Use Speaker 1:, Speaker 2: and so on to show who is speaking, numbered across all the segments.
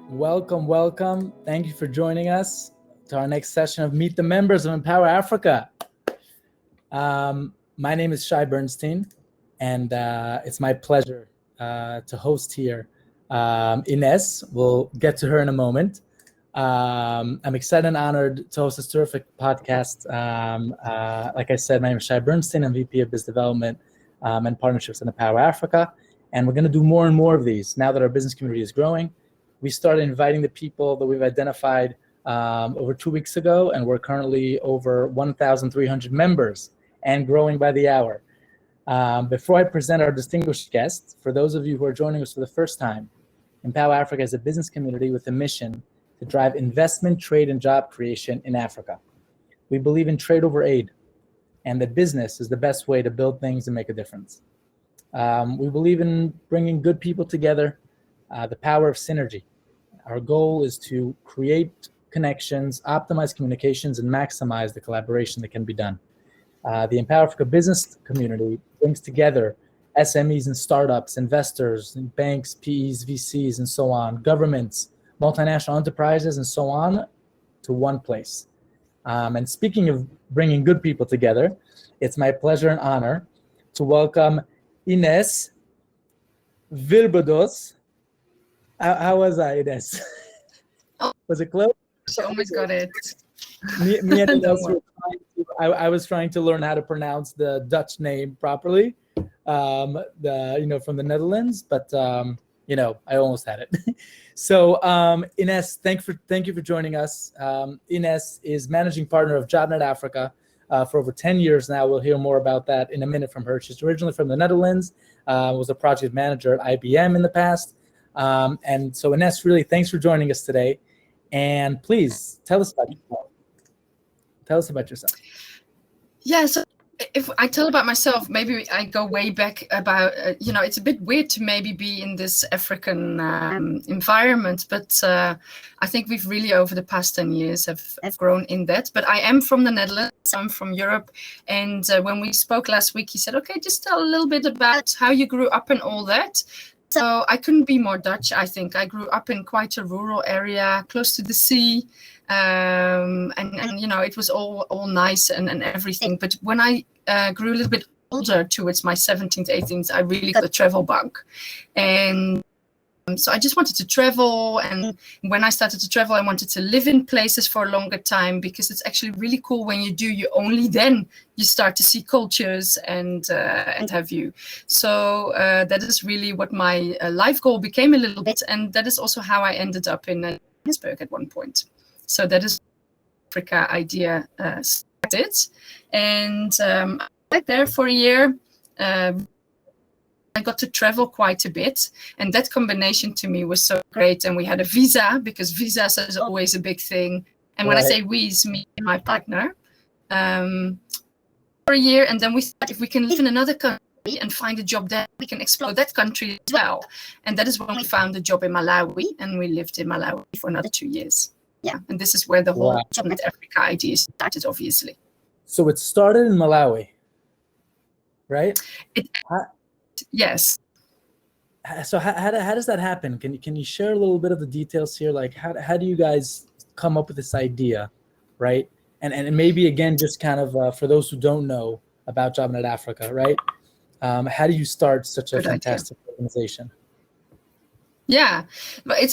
Speaker 1: Welcome, welcome. Thank you for joining us to our next session of Meet the Members of Empower Africa. My name is Shai Bernstein, and it's my pleasure to host here Inez. We'll get to her in a moment. I'm excited and honored to host this terrific podcast. Like I said, my name is Shai Bernstein. I'm VP of Business Development and Partnerships in Empower Africa. And we're going to do more and more of these now that our business community is growing. We started inviting the people that we've identified over 2 weeks ago, and we're currently over 1,300 members and growing by the hour. Before I present our distinguished guests, for those of you who are joining us for the first time, Empower Africa is a business community with a mission to drive investment, trade, and job creation in Africa. We believe in trade over aid, and that business is the best way to build things and make a difference. We believe in bringing good people together, the power of synergy. Our goal is to create connections, optimize communications, and maximize the collaboration that can be done. The Empower Africa business community brings together SMEs and startups, investors, banks, PEs, VCs, and so on, governments, multinational enterprises, and so on, to one place. And speaking of bringing good people together, it's my pleasure and honor to welcome Inez Willeboordse. How was I, Inez?
Speaker 2: Oh,
Speaker 1: was it close?
Speaker 2: I almost got it.
Speaker 1: Me and Inez were I was trying to learn how to pronounce the Dutch name properly, from the Netherlands, but I almost had it. So Inez, thank you for joining us. Inez is managing partner of JobnetAfrica for over 10 years now. We'll hear more about that in a minute from her. She's originally from the Netherlands, was a project manager at IBM in the past. And so Inez, really, thanks for joining us today. And please tell us about yourself. Tell us about yourself.
Speaker 2: Yeah, so if I tell about myself, maybe I go way back about, it's a bit weird to maybe be in this African environment, but I think we've really, over the past 10 years, have grown in that. But I am from the Netherlands, I'm from Europe. And when we spoke last week, he said, okay, just tell a little bit about how you grew up and all that. So I couldn't be more Dutch, I think. I grew up in quite a rural area, close to the sea. And it was all nice and everything. But when I grew a little bit older, towards my 17th, 18th, I really got a travel bug. And so I just wanted to travel. And when I started to travel, I wanted to live in places for a longer time, because it's actually really cool when you only then you start to see cultures and have you. So that is really what my life goal became a little bit. And that is also how I ended up in Johannesburg at one point. So that is Africa idea started. And I went there for a year. I got to travel quite a bit, and that combination to me was so great. And we had a visa, because visas is always a big thing. And when I say we, it's me and my partner, for a year. And then we thought, if we can live in another country and find a job there, we can explore that country as well. And that is when we found a job in Malawi, and we lived in Malawi for another 2 years. Yeah, and this is where the whole JobnetAfrica idea started, obviously.
Speaker 1: So it started in Malawi, right?
Speaker 2: Yes.
Speaker 1: So how does that happen? Can you share a little bit of the details here? Like how do you guys come up with this idea, right? And maybe again, just kind of for those who don't know about JobnetAfrica, right? How do you start such a fantastic organization?
Speaker 2: Yeah, but I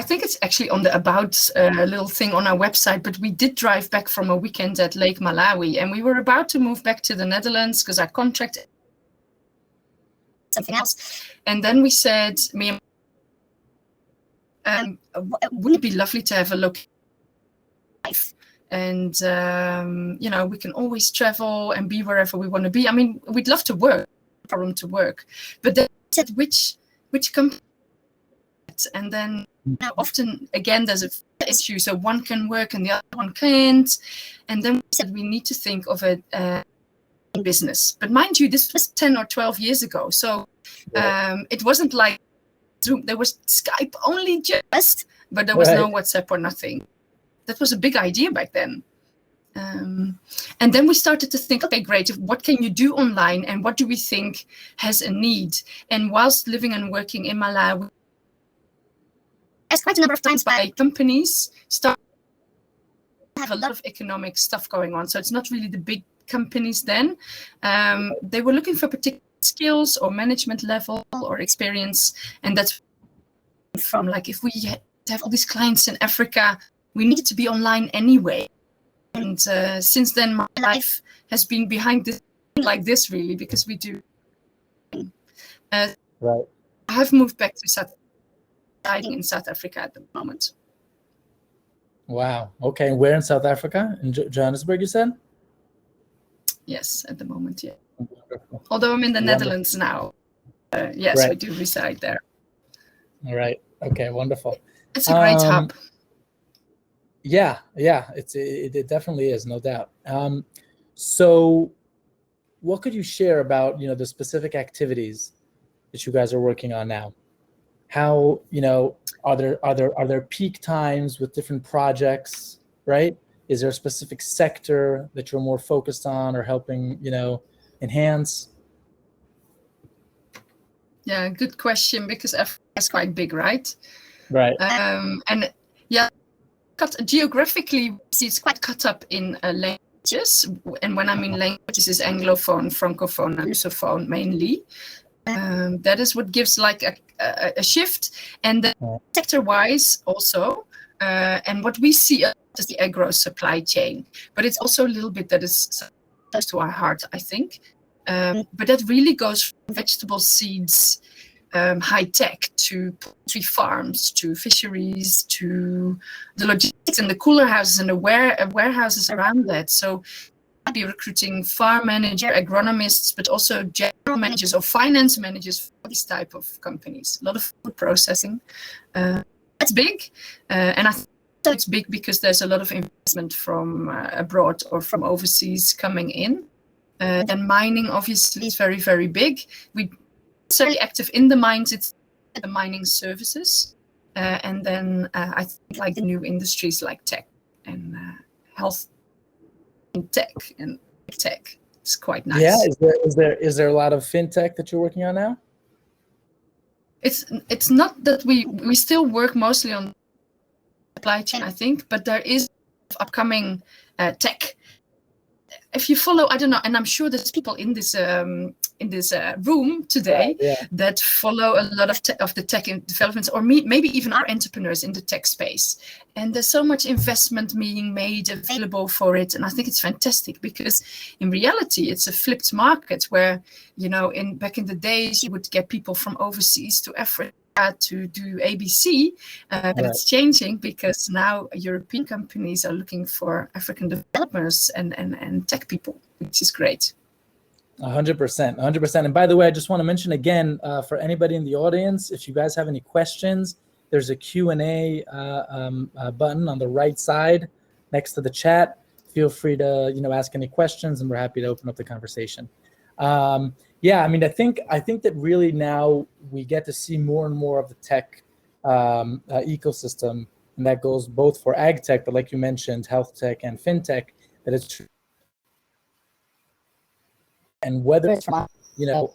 Speaker 2: think it's actually on the about little thing on our website, but we did drive back from a weekend at Lake Malawi, and we were about to move back to the Netherlands because our contract something else. And then we said, wouldn't it be lovely to have a look at life? And, we can always travel and be wherever we want to be. I mean, we'd love to work, no problem to work. But then we said, which company? And then often, again, there's an issue. So one can work and the other one can't. And then we said, we need to think of a business. But mind you, this was 10 or 12 years ago. So it wasn't like Zoom. There was Skype only just, but there was no WhatsApp or nothing. That was a big idea back then. And then we started to think, okay, great, what can you do online and what do we think has a need? And whilst living and working in Malawi, asked quite a number of times by companies start to have a lot of economic stuff going on. So it's not really the big companies then. They were looking for particular skills or management level or experience. And that's from like, if we have all these clients in Africa, we needed to be online anyway. And since then, my life has been behind this, like this really, because we do.
Speaker 1: Right.
Speaker 2: I have moved back to South Africa at the moment.
Speaker 1: Wow. Okay. Where in South Africa? In Johannesburg, you said?
Speaker 2: Yes, at the moment, yeah. Although I'm in the Netherlands now. Yes,
Speaker 1: right.
Speaker 2: We do reside there.
Speaker 1: All right. Okay, wonderful.
Speaker 2: It's a great hub.
Speaker 1: Yeah, it definitely is, no doubt. So what could you share about, the specific activities that you guys are working on now? How, are there peak times with different projects, right? Is there a specific sector that you're more focused on or helping, enhance?
Speaker 2: Yeah, good question, because Africa is quite big, right?
Speaker 1: Right.
Speaker 2: And yeah, geographically, it's quite cut up in languages. And when I mean languages, is Anglophone, Francophone, and Lusophone mainly. That is what gives like a shift. And then sector-wise also, and what we see is the agro supply chain. But it's also a little bit that is close to our heart, I think. But that really goes from vegetable seeds, high tech, to poultry farms, to fisheries, to the logistics and the cooler houses and the warehouses around that. So I'd be recruiting farm manager, agronomists, but also general managers or finance managers for these type of companies. A lot of food processing. That's big. And I think it's big because there's a lot of investment from abroad or from overseas coming in. And mining obviously is very, very big. We're very active in the mines. It's the mining services. And then I think like the new industries like tech and health and tech and big tech. It's quite nice.
Speaker 1: Yeah, is there a lot of fintech that you're working on now?
Speaker 2: It's not that we still work mostly on supply chain, I think, but there is upcoming tech. If you follow, I don't know, and I'm sure there's people in this room today that follow a lot of the tech developments, or maybe even are entrepreneurs in the tech space. And there's so much investment being made available for it, and I think it's fantastic because in reality it's a flipped market where back in the days you would get people from overseas to Africa to do ABC, but it's changing because now European companies are looking for African developers and tech people, which is great.
Speaker 1: 100%. And by the way, I just want to mention again, for anybody in the audience, if you guys have any questions, there's a Q&A button on the right side next to the chat. Feel free to ask any questions, and we're happy to open up the conversation. Yeah, I mean, I think that really now we get to see more and more of the tech ecosystem, and that goes both for ag tech, but like you mentioned, health tech and fintech, that it's true. And whether it's from,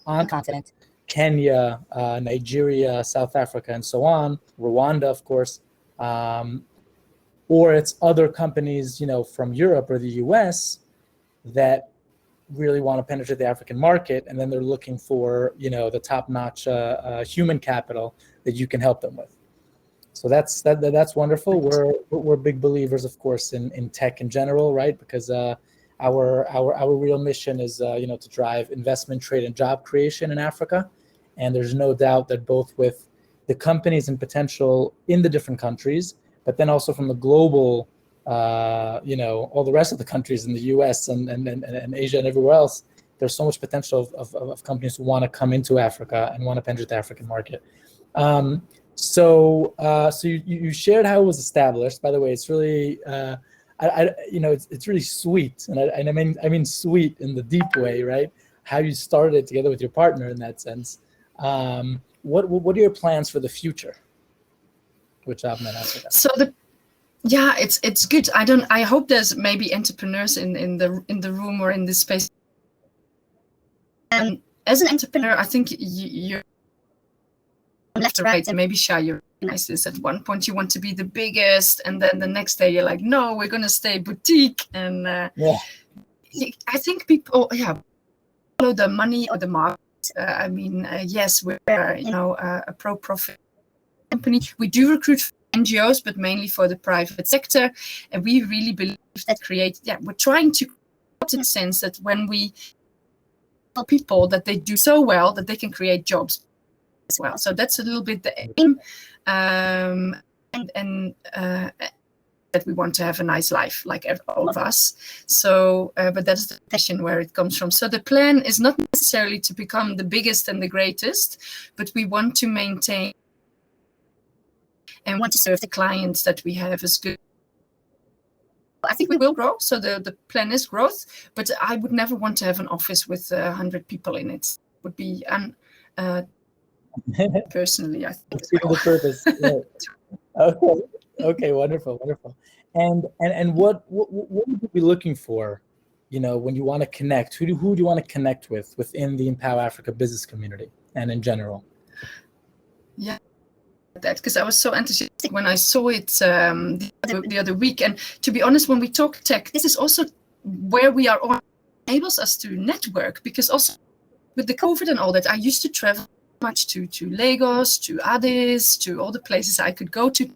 Speaker 1: on continent, Kenya, Nigeria, South Africa, and so on, Rwanda, of course, or it's other companies, from Europe or the US that really want to penetrate the African market, and then they're looking for the top-notch human capital that you can help them with. So that's wonderful. We're big believers, of course, in tech in general, right? Because our real mission is to drive investment, trade, and job creation in Africa. And there's no doubt that both with the companies and potential in the different countries, but then also from the global all the rest of the countries in the US and Asia and everywhere else, there's so much potential of companies who want to come into Africa and want to penetrate the African market. So you shared how it was established. By the way, it's really, it's really sweet. And I mean sweet in the deep way, right? How you started together with your partner in that sense. What are your plans for the future with JobnetAfrica?
Speaker 2: So yeah, it's good. I hope there's maybe entrepreneurs in the room or in this space. As an entrepreneur, I think you're left to right, and maybe Shai, you're recognize this. At one point you want to be the biggest, and then the next day you're like, no, we're going to stay boutique. And I think people follow the money or the market. Yes, we're a pro-profit company. We do recruit NGOs, but mainly for the private sector, and we really believe that we're trying to in the sense that when we tell people that they do so well that they can create jobs as well. So that's a little bit the aim, and that we want to have a nice life like all of us. So, but that's the passion where it comes from. So the plan is not necessarily to become the biggest and the greatest, but we want to maintain and want to serve the clients that we have as good. I think we will grow. So the plan is growth, but I would never want to have an office with 100 people in it. It would be personally, I think.
Speaker 1: The purpose. Yeah. Okay, wonderful. And what would you be looking for, when you want to connect? Who do you want to connect with within the Empower Africa business community and in general?
Speaker 2: Yeah. That because I was so enthusiastic when I saw it the other week, and to be honest, when we talk tech, this is also where we are on, enables us to network, because also with the COVID and all that, I used to travel much to Lagos, to Addis, to all the places I could go to.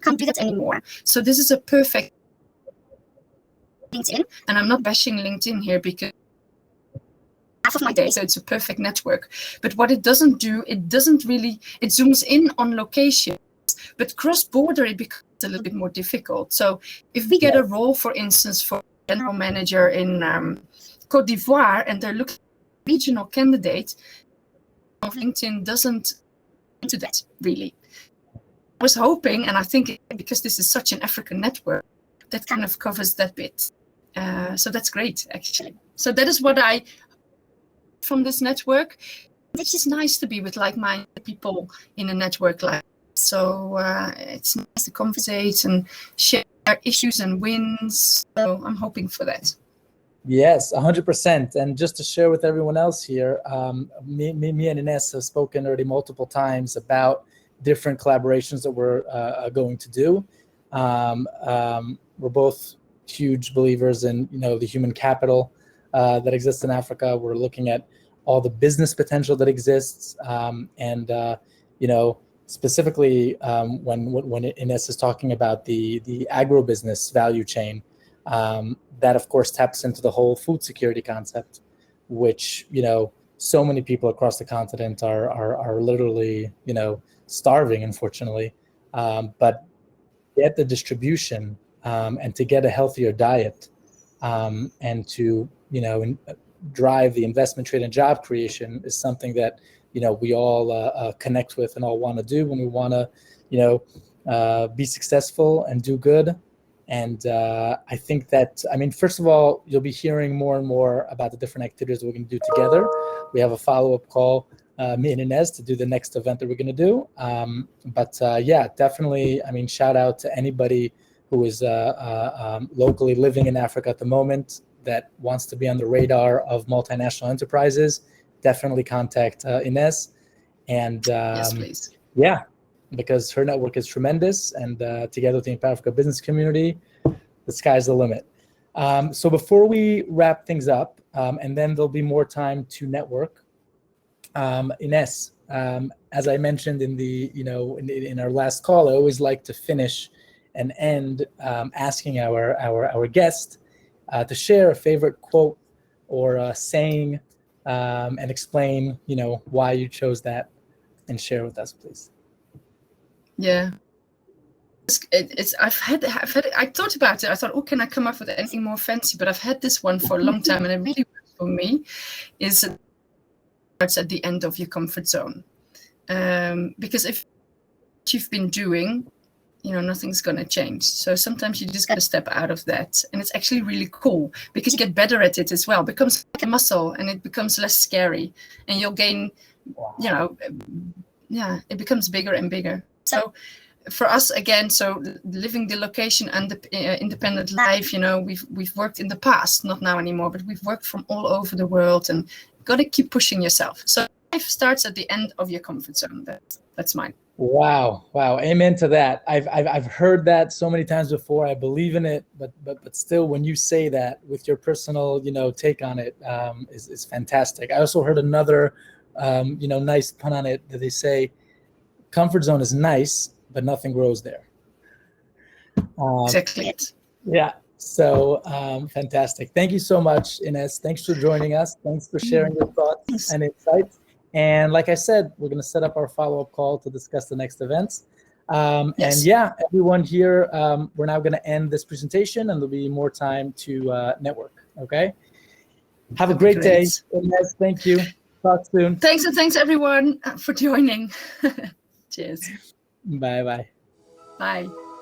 Speaker 2: Can't do that anymore. So this is a perfect LinkedIn, and I'm not bashing LinkedIn here because half of my day, so it's a perfect network. But what it doesn't do, it zooms in on locations, but cross-border, it becomes a little bit more difficult. So if we get a role, for instance, for general manager in Côte d'Ivoire, and they're looking for a regional candidate, LinkedIn doesn't do that, really. I was hoping, and I think because this is such an African network, that kind of covers that bit. So that's great, actually. So that is what I from this network. It's just nice to be with like-minded people in a network like this. So it's nice to conversate and share issues and wins. So I'm hoping for that.
Speaker 1: Yes, 100%. And just to share with everyone else here, me and Inez have spoken already multiple times about different collaborations that we're going to do. We're both huge believers in the human capital that exists in Africa. We're looking at all the business potential that exists, and specifically when Inez is talking about the agribusiness value chain, that of course taps into the whole food security concept, which so many people across the continent are literally starving, unfortunately, but get the distribution and to get a healthier diet, and to drive the investment, trade, and job creation is something that we all connect with and all want to do when we want to be successful and do good. And I think that, first of all, you'll be hearing more and more about the different activities that we're going to do together. We have a follow-up call, me and Inez, to do the next event that we're going to do. But definitely, shout out to anybody who is locally living in Africa at the moment that wants to be on the radar of multinational enterprises. Definitely contact Inez. And
Speaker 2: yes, please.
Speaker 1: Yeah, because her network is tremendous, and together with the Empower Africa business community, the sky's the limit. So before we wrap things up, and then there'll be more time to network, Inez, as I mentioned in the in our last call, I always like to finish and end asking our guest to share a favorite quote or a saying, and explain why you chose that, and share with us, please.
Speaker 2: Yeah, I thought about it. I thought, oh, can I come up with anything more fancy? But I've had this one for a long time, and it really works for me. Is it's at the end of your comfort zone, because if you've been doing, nothing's going to change. So sometimes you just got to step out of that, and it's actually really cool because you get better at it as well. It becomes like a muscle, and it becomes less scary, and you'll gain, it becomes bigger and bigger. So for us, again, so living the location and the independent life, we've worked in the past, not now anymore, but we've worked from all over the world, and got to keep pushing yourself. So starts at the end of your comfort zone. That's mine.
Speaker 1: Wow. Amen to that. I've heard that so many times before. I believe in it, but still, when you say that with your personal, take on it, is fantastic. I also heard another, nice pun on it that they say, comfort zone is nice, but nothing grows there.
Speaker 2: Exactly.
Speaker 1: Yeah. So fantastic. Thank you so much, Inez. Thanks for joining us. Thanks for sharing your thoughts and insights. And like I said, we're going to set up our follow-up call to discuss the next events. And yeah, everyone here, we're now going to end this presentation, and there'll be more time to network. Okay. Have a great day, Inez. Thank you. Talk soon.
Speaker 2: Thanks, and thanks everyone for joining. Cheers.
Speaker 1: Bye.
Speaker 2: Bye.